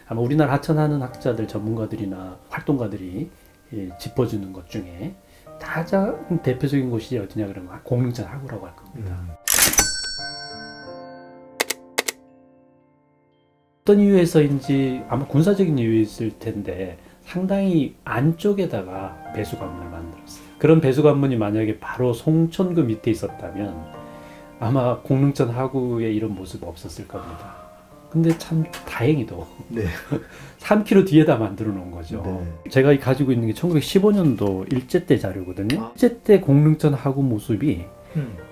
아마 우리나라 하천하는 학자들, 전문가들이나 활동가들이 짚어주는 것 중에 가장 대표적인 곳이 어디냐 그러면 공릉천 하구라고 할 겁니다. 어떤 이유에서인지 아마 군사적인 이유였을 텐데 상당히 안쪽에다가 배수관문을 만들었어요. 그런 배수관문이 만약에 바로 송천구 밑에 있었다면 아마 공릉천 하구에 이런 모습 없었을 겁니다. 근데 참 다행히도 네. 3km 뒤에다 만들어 놓은 거죠. 네. 제가 가지고 있는 게 1915년도 일제 때 자료거든요. 일제 때 공릉천 하구 모습이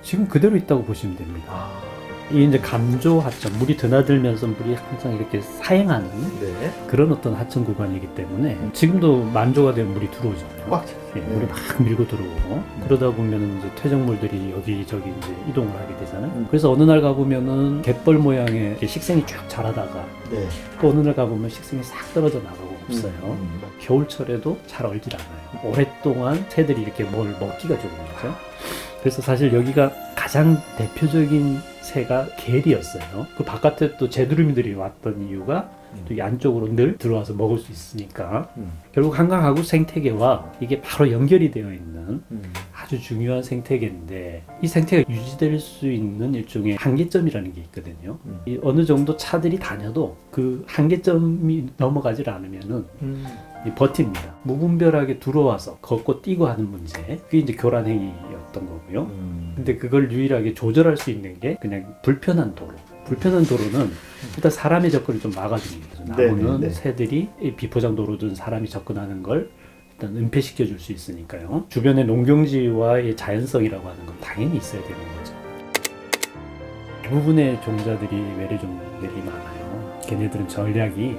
지금 그대로 있다고 보시면 됩니다. 이 이제 감조 하천, 물이 드나들면서 물이 항상 이렇게 사행하는 네. 그런 어떤 하천 구간이기 때문에 지금도 만조가 되면 물이 들어오잖아요. 꽉 예, 물이 막 밀고 들어오고 그러다 보면 이제 퇴적물들이 여기저기 이제 이동을 하게 되잖아요. 그래서 어느 날 가보면은 갯벌 모양의 식생이 쭉 자라다가 네. 또 어느 날 가보면 식생이 싹 떨어져 나가고 없어요. 겨울철에도 잘 얼질 않아요. 오랫동안 새들이 이렇게 뭘 먹기가 좋은 거죠. 그래서 사실 여기가 가장 대표적인 새가 게리였어요. 그 바깥에 또 제두루미들이 왔던 이유가 또 이 안쪽으로 늘 들어와서 먹을 수 있으니까 결국 한강하구 생태계와 이게 바로 연결이 되어 있는 아주 중요한 생태계인데 이 생태계가 유지될 수 있는 일종의 한계점이라는 게 있거든요. 이 어느 정도 차들이 다녀도 그 한계점이 넘어가질 않으면은 버팁니다. 무분별하게 들어와서 걷고 뛰고 하는 문제, 그게 이제 교란행위였던 거고요. 근데 그걸 유일하게 조절할 수 있는 게 그냥 불편한 도로. 불편한 도로는 일단 사람의 접근을 좀 막아줍니다. 나무는 새들이 비포장 도로든 사람이 접근하는 걸 일단 은폐시켜 줄 수 있으니까요. 주변의 농경지와의 자연성이라고 하는 건 당연히 있어야 되는 거죠. 대부분의 종자들이 외래종들이 많아요. 걔네들은 전략이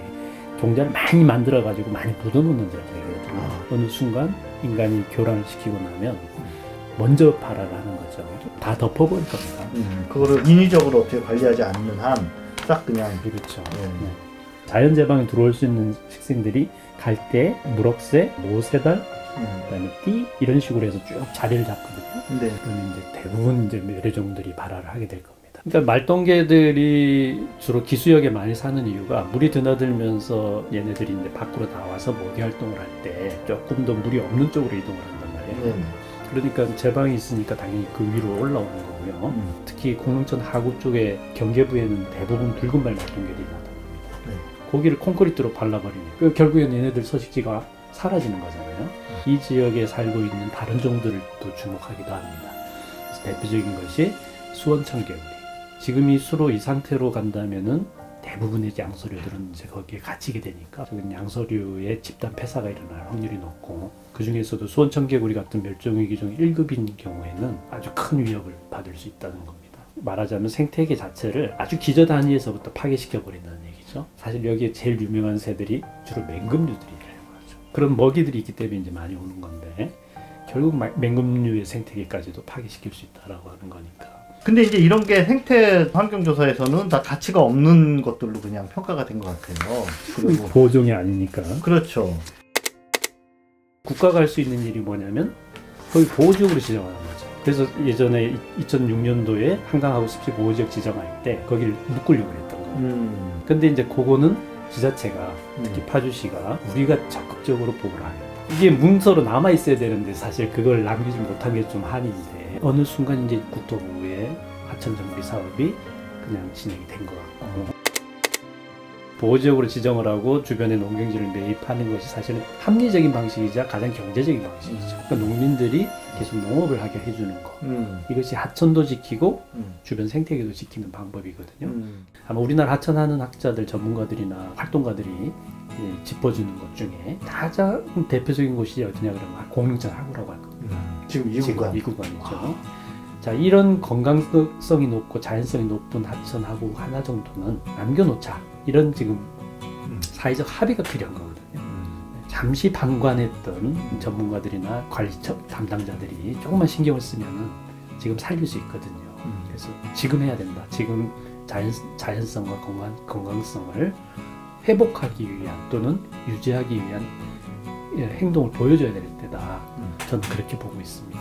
종자를 많이 만들어 가지고 많이 묻어놓는 전략이거든요. 어느 순간 인간이 교란을 시키고 나면 먼저 발화를 하는 거죠. 다 덮어버릴 겁니다. 그거를 인위적으로 어떻게 관리하지 않는 한 싹 그냥. 그렇죠. 네. 자연 제방에 들어올 수 있는 식생들이 갈대, 무럭새, 모세달, 그다음에 띠 이런 식으로 해서 쭉 자리를 잡거든요. 네. 그러면 이제 대부분 이제 외래종들이 발화를 하게 될 겁니다. 그러니까 말똥개들이 주로 기수역에 많이 사는 이유가 물이 드나들면서 얘네들이 이제 밖으로 나와서 먹이 활동을 할 때 조금 더 물이 없는 쪽으로 이동을 한단 말이에요. 그러니까 제방이 있으니까 당연히 그 위로 올라오는 거고요. 특히 공릉천 하구 쪽에 경계부에는 대부분 붉은 발 말똥개들이 나타납니다. 거기를 콘크리트로 발라버리니까 결국에는 얘네들 서식지가 사라지는 거잖아요. 이 지역에 살고 있는 다른 종들을 또 주목하기도 합니다. 그래서 대표적인 것이 수원청개구리. 지금 이 수로 이 상태로 간다면은 대부분의 양서류들은 이제 거기에 갇히게 되니까 양서류의 집단 폐사가 일어날 확률이 높고 그 중에서도 수원청개구리 같은 멸종위기 중 1급인 경우에는 아주 큰 위협을 받을 수 있다는 겁니다. 말하자면 생태계 자체를 아주 기저 단위에서부터 파괴시켜 버린다는 얘기죠. 사실 여기에 제일 유명한 새들이 주로 맹금류들이라고 하죠. 그런 먹이들이 있기 때문에 이제 많이 오는 건데 결국 맹금류의 생태계까지도 파괴시킬 수 있다라고 하는 거니까. 근데 이제 이런 게 생태 환경조사에서는 다 가치가 없는 것들로 그냥 평가가 된 것 같아요. 그리고 보호종이 아니니까. 그렇죠. 국가가 할 수 있는 일이 뭐냐면 거의 보호지역으로 지정하는 거죠. 그래서 예전에 2006년도에 한강하구 습지 보호지역 지정할 때 거기를 묶으려고 했던 거예요. 근데 이제 그거는 지자체가 특히 파주시가 우리가 적극적으로 보호를 하겠다. 이게 문서로 남아 있어야 되는데 사실 그걸 남기지 못한 게 좀 한인데 어느 순간 이제 국토부의 하천 정비 사업이 그냥 진행이 된 것 같고 보호지역으로 지정을 하고 주변에 농경지를 매입하는 것이 사실은 합리적인 방식이자 가장 경제적인 방식이죠. 그러니까 농민들이 계속 농업을 하게 해주는 것. 이것이 하천도 지키고 주변 생태계도 지키는 방법이거든요. 아마 우리나라 하천하는 학자들, 전문가들이나 활동가들이 짚어주는 것 중에 가장 대표적인 곳이 어디냐 그러면 공릉천 하구라고 할 겁니다. 지금 이 구간. 이 구간이죠. 자, 이런 건강성이 높고 자연성이 높은 하천하구 하나 정도는 남겨놓자. 이런 지금 사회적 합의가 필요한 거거든요. 잠시 방관했던 전문가들이나 관리처 담당자들이 조금만 신경을 쓰면은 지금 살릴 수 있거든요. 그래서 지금 해야 된다. 지금 자연성과 건강성을 회복하기 위한 또는 유지하기 위한 행동을 보여줘야 될 때다. 저는 그렇게 보고 있습니다.